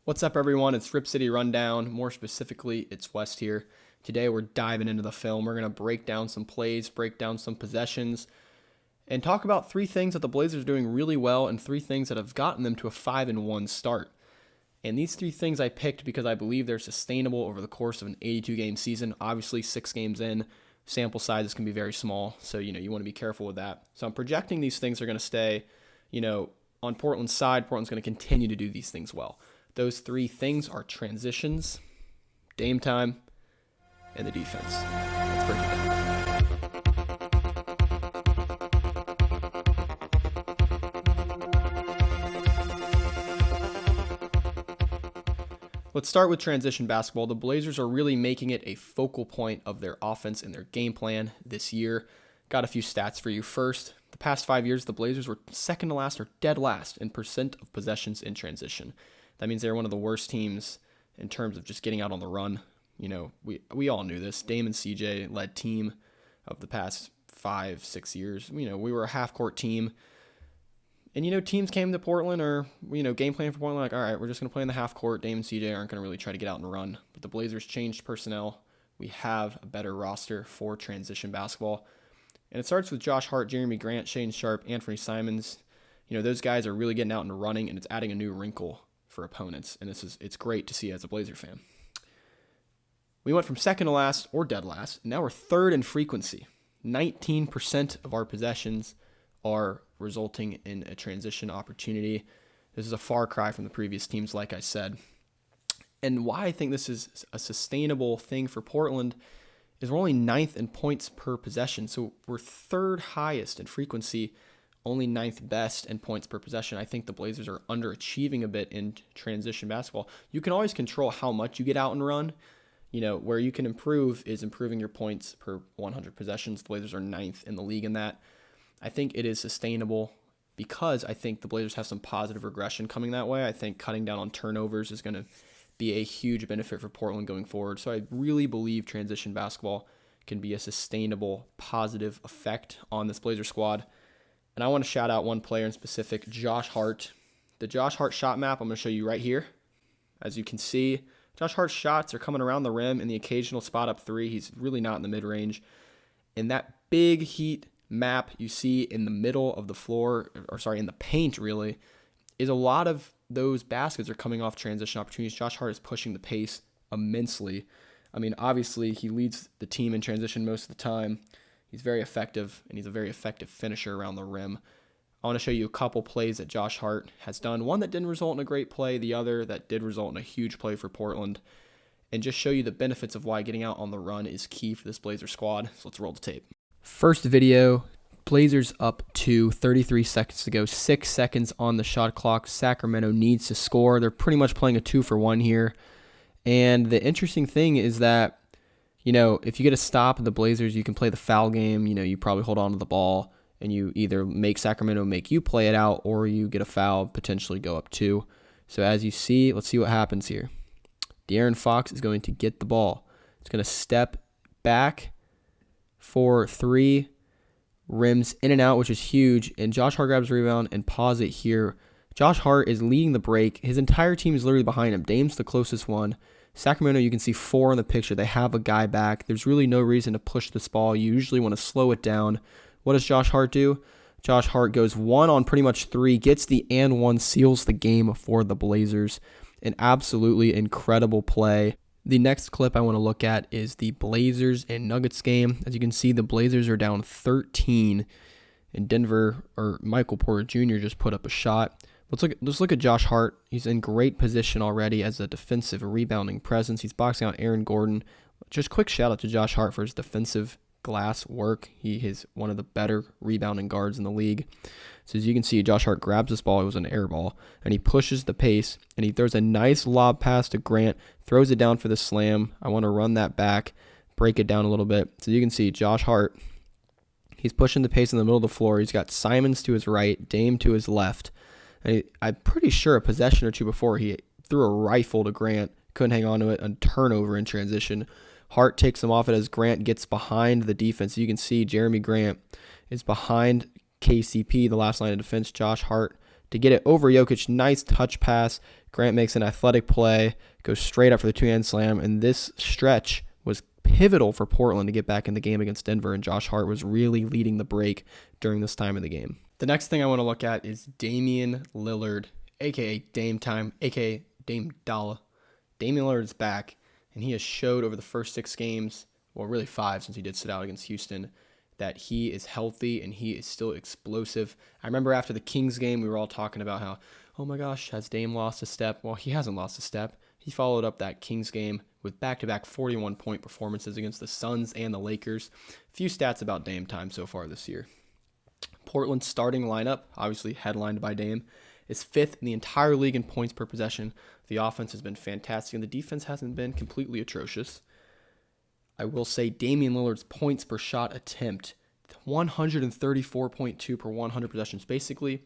What's up, everyone? It's Rip City Rundown. More specifically, it's West here. Today, we're diving into the film. We're going to break down some plays, break down some possessions, and talk about three things that the Blazers are doing really well and three things that have gotten them to a 5-1 start. And these three things I picked because I believe they're sustainable over the course of an 82-game season. Obviously, 6 games in, sample sizes can be very small, so you want to be careful with that. So I'm projecting these things are going to stay, on Portland's side. Portland's going to continue to do these things well. Those three things are transitions, Dame time, and the defense. Let's break it down. Let's start with transition basketball. The Blazers are really making it a focal point of their offense and their game plan this year. Got a few stats for you. First, the past 5 years, the Blazers were second to last or dead last in percent of possessions in transition. That means they're one of the worst teams in terms of just getting out on the run. We all knew this. Dame and CJ led team of the past 5-6 years. We were a half-court team. And, teams came to Portland or, game plan for Portland, like, all right, we're just going to play in the half court. Dame and CJ aren't going to really try to get out and run. But the Blazers changed personnel. We have a better roster for transition basketball. And it starts with Josh Hart, Jeremy Grant, Shane Sharp, Anthony Simons. Those guys are really getting out and running, and it's adding a new wrinkle for opponents, and it's great to see as a Blazer fan. We went from second to last or dead last, and now we're third in frequency. 19% of our possessions are resulting in a transition opportunity. This is a far cry from the previous teams, like I said. And why I think this is a sustainable thing for Portland is we're only 9th in points per possession, so we're third highest in frequency, only 9th best in points per possession. I think the Blazers are underachieving a bit in transition basketball. You can always control how much you get out and run. Where you can improve is improving your points per 100 possessions. The Blazers are 9th in the league in that. I think it is sustainable because I think the Blazers have some positive regression coming that way. I think cutting down on turnovers is going to be a huge benefit for Portland going forward. So I really believe transition basketball can be a sustainable, positive effect on this Blazer squad. And I want to shout out one player in specific, Josh Hart. The Josh Hart shot map I'm going to show you right here. As you can see, Josh Hart's shots are coming around the rim in the occasional spot up three. He's really not in the mid-range. And that big heat map you see in the middle of the floor, in the paint really, is a lot of those baskets are coming off transition opportunities. Josh Hart is pushing the pace immensely. I mean, obviously, he leads the team in transition most of the time. He's very effective, and he's a very effective finisher around the rim. I want to show you a couple plays that Josh Hart has done. One that didn't result in a great play, the other that did result in a huge play for Portland, and just show you the benefits of why getting out on the run is key for this Blazer squad. So let's roll the tape. First video, Blazers up to 33 seconds to go, 6 seconds on the shot clock. Sacramento needs to score. They're pretty much playing a 2-for-1 here. And the interesting thing is that if you get a stop at the Blazers, you can play the foul game. You probably hold on to the ball, and you either make Sacramento make you play it out, or you get a foul, potentially go up 2. So as you see, let's see what happens here. De'Aaron Fox is going to get the ball. It's going to step back for 3, rims in and out, which is huge, and Josh Hart grabs the rebound and pause it here. Josh Hart is leading the break. His entire team is literally behind him. Dame's the closest one. Sacramento, you can see 4 in the picture. They have a guy back. There's really no reason to push this ball. You usually want to slow it down. What does Josh Hart do? Josh Hart goes 1 on pretty much 3, gets the and 1, seals the game for the Blazers. An absolutely incredible play. The next clip I want to look at is the Blazers and Nuggets game. As you can see, the Blazers are down 13 in Denver, or Michael Porter Jr. just put up a shot. Let's look at Josh Hart. He's in great position already as a defensive rebounding presence. He's boxing out Aaron Gordon. Just quick shout out to Josh Hart for his defensive glass work. He is one of the better rebounding guards in the league. So as you can see, Josh Hart grabs this ball. It was an air ball, and he pushes the pace, and he throws a nice lob pass to Grant, throws it down for the slam. I want to run that back, break it down a little bit. So you can see Josh Hart, he's pushing the pace in the middle of the floor. He's got Simons to his right, Dame to his left. And I'm pretty sure a possession or two before he threw a rifle to Grant, couldn't hang on to it, a turnover in transition. Hart takes him off it as Grant gets behind the defense. You can see Jeremy Grant is behind KCP, the last line of defense, Josh Hart, to get it over Jokic. Nice touch pass. Grant makes an athletic play, goes straight up for the two-hand slam, and this stretch was pivotal for Portland to get back in the game against Denver, and Josh Hart was really leading the break during this time of the game. The next thing I want to look at is Damian Lillard, a.k.a. Dame Time, a.k.a. Dame Dollar. Damian Lillard is back, and he has showed over the first 6 games, well, really 5 since he did sit out against Houston, that he is healthy and he is still explosive. I remember after the Kings game, we were all talking about how, oh my gosh, has Dame lost a step? Well, he hasn't lost a step. He followed up that Kings game with back-to-back 41-point performances against the Suns and the Lakers. A few stats about Dame Time so far this year. Portland's starting lineup, obviously headlined by Dame, is 5th in the entire league in points per possession. The offense has been fantastic, and the defense hasn't been completely atrocious. I will say Damian Lillard's points per shot attempt, 134.2 per 100 possessions. Basically,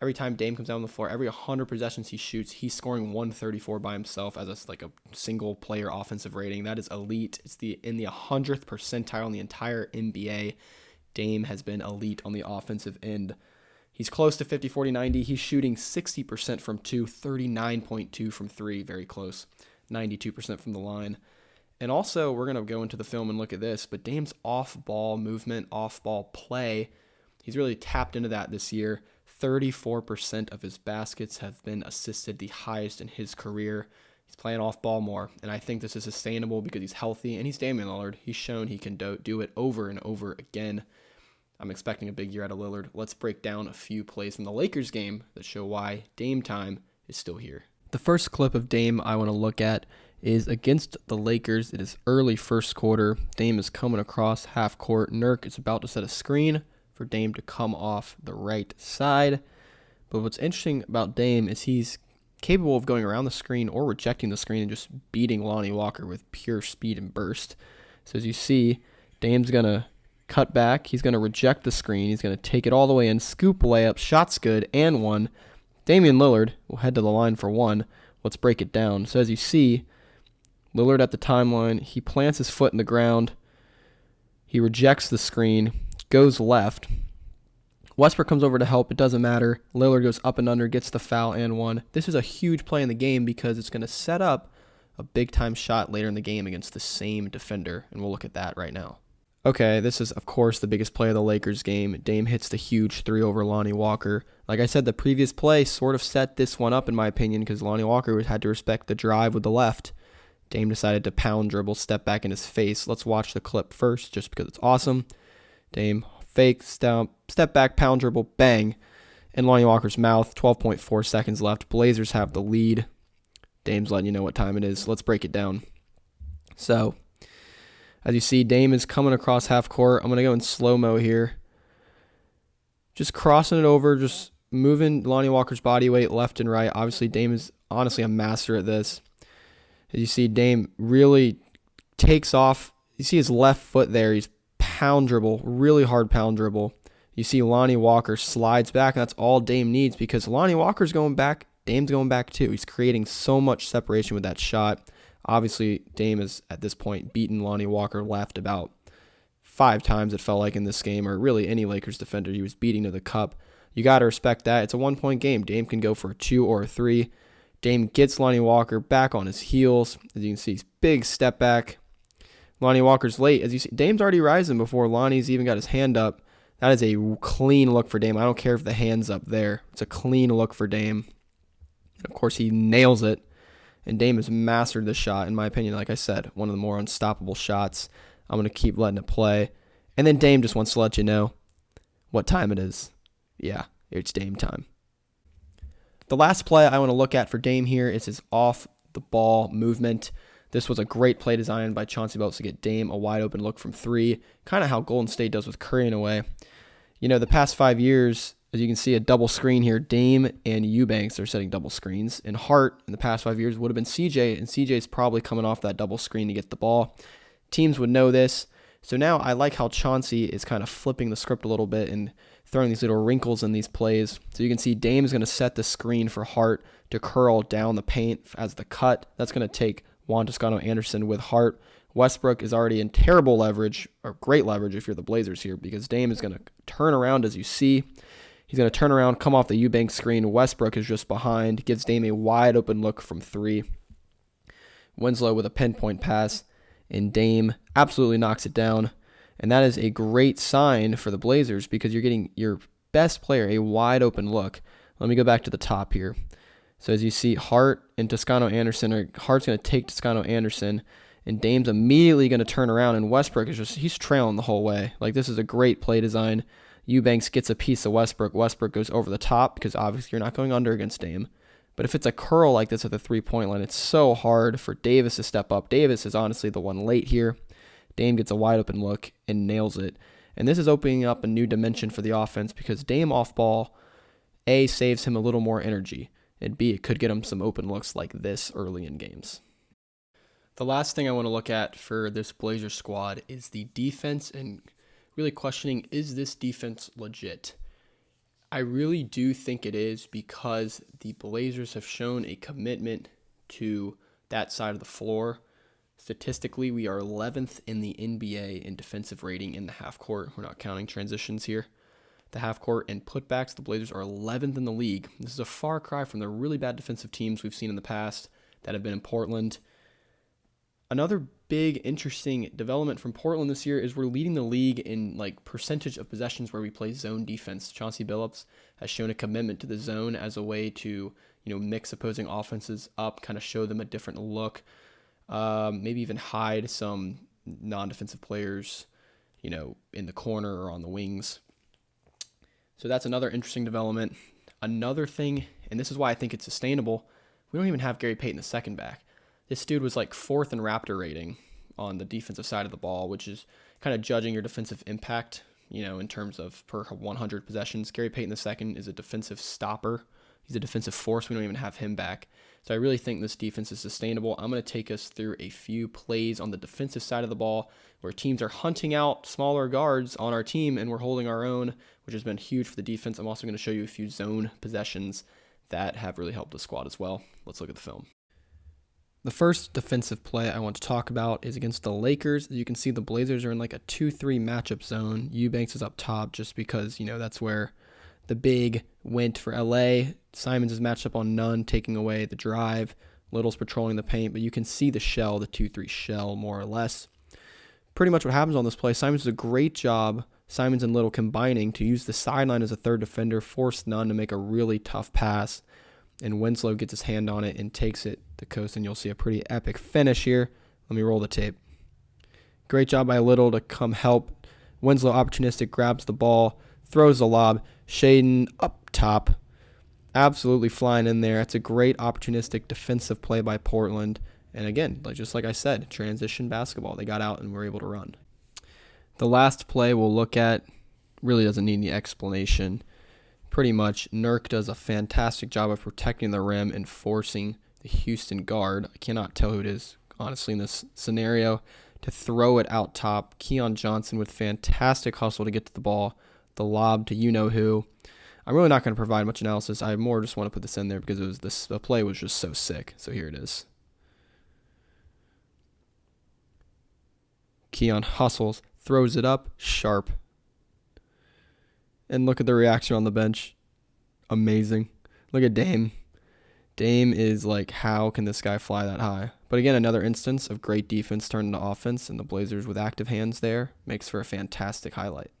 every time Dame comes down on the floor, every 100 possessions he shoots, he's scoring 134 by himself as a single player offensive rating. That is elite. It's in the 100th percentile in the entire NBA. Dame has been elite on the offensive end. He's close to 50, 40, 90. He's shooting 60% from 2, 39.2 from 3, very close, 92% from the line. And also, we're going to go into the film and look at this, but Dame's off-ball movement, off-ball play, he's really tapped into that this year. 34% of his baskets have been assisted, the highest in his career. He's playing off-ball more, and I think this is sustainable because he's healthy, and he's Damian Lillard. He's shown he can do it over and over again. I'm expecting a big year out of Lillard. Let's break down a few plays from the Lakers game that show why Dame Time is still here. The first clip of Dame I want to look at is against the Lakers. It is early first quarter. Dame is coming across half court. Nurk is about to set a screen for Dame to come off the right side. But what's interesting about Dame is he's capable of going around the screen or rejecting the screen and just beating Lonnie Walker with pure speed and burst. So as you see, Dame's going to cut back. He's going to reject the screen. He's going to take it all the way in, scoop layup, shot's good, and one. Damian Lillard will head to the line for one. Let's break it down. So as you see, Lillard at the timeline, he plants his foot in the ground. He rejects the screen, goes left. Westbrook comes over to help. It doesn't matter. Lillard goes up and under, gets the foul and one. This is a huge play in the game because it's going to set up a big-time shot later in the game against the same defender, and we'll look at that right now. Okay, this is, of course, the biggest play of the Lakers game. Dame hits the huge 3 over Lonnie Walker. Like I said, the previous play sort of set this one up, in my opinion, because Lonnie Walker had to respect the drive with the left. Dame decided to pound dribble, step back in his face. Let's watch the clip first, just because it's awesome. Dame fake, step back, pound dribble, bang. In Lonnie Walker's mouth, 12.4 seconds left. Blazers have the lead. Dame's letting you know what time it is. Let's break it down. So, as you see, Dame is coming across half court. I'm going to go in slow-mo here. Just crossing it over, just moving Lonnie Walker's body weight left and right. Obviously, Dame is honestly a master at this. As you see, Dame really takes off. You see his left foot there. He's pound dribble, really hard pound dribble. You see Lonnie Walker slides back, and that's all Dame needs because Lonnie Walker's going back. Dame's going back too. He's creating so much separation with that shot. Obviously, Dame has, at this point, beaten Lonnie Walker left about 5 times, it felt like, in this game, or really any Lakers defender he was beating to the cup. You got to respect that. It's a one-point game. Dame can go for a 2 or a 3. Dame gets Lonnie Walker back on his heels. As you can see, he's big step back. Lonnie Walker's late. As you see, Dame's already rising before Lonnie's even got his hand up. That is a clean look for Dame. I don't care if the hand's up there. It's a clean look for Dame. Of course, he nails it. And Dame has mastered this shot, in my opinion. Like I said, one of the more unstoppable shots. I'm going to keep letting it play. And then Dame just wants to let you know what time it is. Yeah, it's Dame time. The last play I want to look at for Dame here is his off-the-ball movement. This was a great play design by Chauncey Billups to get Dame a wide-open look from 3, kind of how Golden State does with Curry in a way. You know, the past 5 years, as you can see, a double screen here. Dame and Eubanks are setting double screens. And Hart, in the past 5 years, would have been CJ, and CJ's probably coming off that double screen to get the ball. Teams would know this. So now I like how Chauncey is kind of flipping the script a little bit and throwing these little wrinkles in these plays. So you can see Dame is going to set the screen for Hart to curl down the paint as the cut. That's going to take Juan Toscano-Anderson with Hart. Westbrook is already in terrible leverage, or great leverage if you're the Blazers here, because Dame is going to turn around as you see. He's going to turn around, come off the Eubanks screen. Westbrook is just behind, gives Dame a wide open look from three. Winslow with a pinpoint pass, and Dame absolutely knocks it down. And that is a great sign for the Blazers because you're getting your best player a wide open look. Let me go back to the top here. So as you see, Hart and Toscano Anderson, Hart's going to take Toscano Anderson, and Dame's immediately going to turn around, and Westbrook is he's trailing the whole way. Like, this is a great play design. Eubanks gets a piece of Westbrook. Westbrook goes over the top because obviously you're not going under against Dame. But if it's a curl like this at the three-point line, it's so hard for Davis to step up. Davis is honestly the one late here. Dame gets a wide open look and nails it. And this is opening up a new dimension for the offense because Dame off ball, A, saves him a little more energy, and B, it could get him some open looks like this early in games. The last thing I want to look at for this Blazers squad is the defense and really questioning, is this defense legit? I really do think it is because the Blazers have shown a commitment to that side of the floor. Statistically, we are 11th in the NBA in defensive rating in the half court. We're not counting transitions here. The half court and putbacks, the Blazers are 11th in the league. This is a far cry from the really bad defensive teams we've seen in the past that have been in Portland. Another big, interesting development from Portland this year is we're leading the league in percentage of possessions where we play zone defense. Chauncey Billups has shown a commitment to the zone as a way to, mix opposing offenses up, kind of show them a different look, maybe even hide some non-defensive players, in the corner or on the wings. So that's another interesting development. Another thing, and this is why I think it's sustainable, we don't even have Gary Payton II back. This dude was fourth in Raptor rating on the defensive side of the ball, which is kind of judging your defensive impact, in terms of per 100 possessions. Gary Payton II is a defensive stopper. He's a defensive force. We don't even have him back. So I really think this defense is sustainable. I'm going to take us through a few plays on the defensive side of the ball where teams are hunting out smaller guards on our team and we're holding our own, which has been huge for the defense. I'm also going to show you a few zone possessions that have really helped the squad as well. Let's look at the film. The first defensive play I want to talk about is against the Lakers. As you can see, the Blazers are in a 2-3 matchup zone. Eubanks is up top just because, that's where the big went for LA. Simons is matched up on none, taking away the drive. Little's patrolling the paint, but you can see the shell, the 2-3 shell, more or less. Pretty much what happens on this play, Simons does a great job, Simons and Little combining to use the sideline as a third defender, force none to make a really tough pass. And Winslow gets his hand on it and takes it to coast, and you'll see a pretty epic finish here. Let me roll the tape. Great job by Little to come help. Winslow opportunistic, grabs the ball, throws the lob. Shaden up top, absolutely flying in there. It's a great opportunistic defensive play by Portland. And again, just like I said, transition basketball. They got out and were able to run. The last play we'll look at really doesn't need any explanation. Pretty much, Nurk does a fantastic job of protecting the rim and forcing the Houston guard, I cannot tell who it is, honestly, in this scenario, to throw it out top. Keon Johnson with fantastic hustle to get to the ball, the lob to you-know-who. I'm really not going to provide much analysis. I more just want to put this in there because the play was just so sick. So here it is. Keon hustles, throws it up, sharp. And look at the reaction on the bench. Amazing. Look at Dame. Dame is how can this guy fly that high? But again, another instance of great defense turned into offense, and the Blazers with active hands there makes for a fantastic highlight.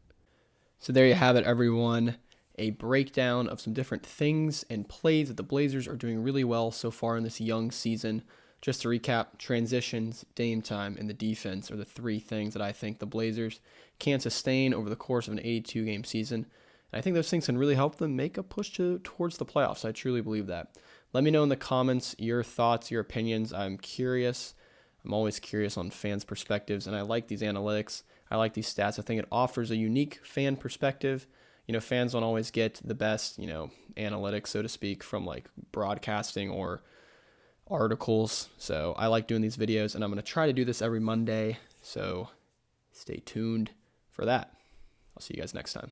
So there you have it, everyone. A breakdown of some different things and plays that the Blazers are doing really well so far in this young season. Just to recap, transitions, Dame time, and the defense are the three things that I think the Blazers can sustain over the course of an 82-game season. And I think those things can really help them make a push towards the playoffs. I truly believe that. Let me know in the comments your thoughts, your opinions. I'm curious. I'm always curious on fans' perspectives, and I like these analytics. I like these stats. I think it offers a unique fan perspective. Fans don't always get the best, analytics, so to speak, from broadcasting or articles. So I like doing these videos, and I'm going to try to do this every Monday. So stay tuned for that. I'll see you guys next time.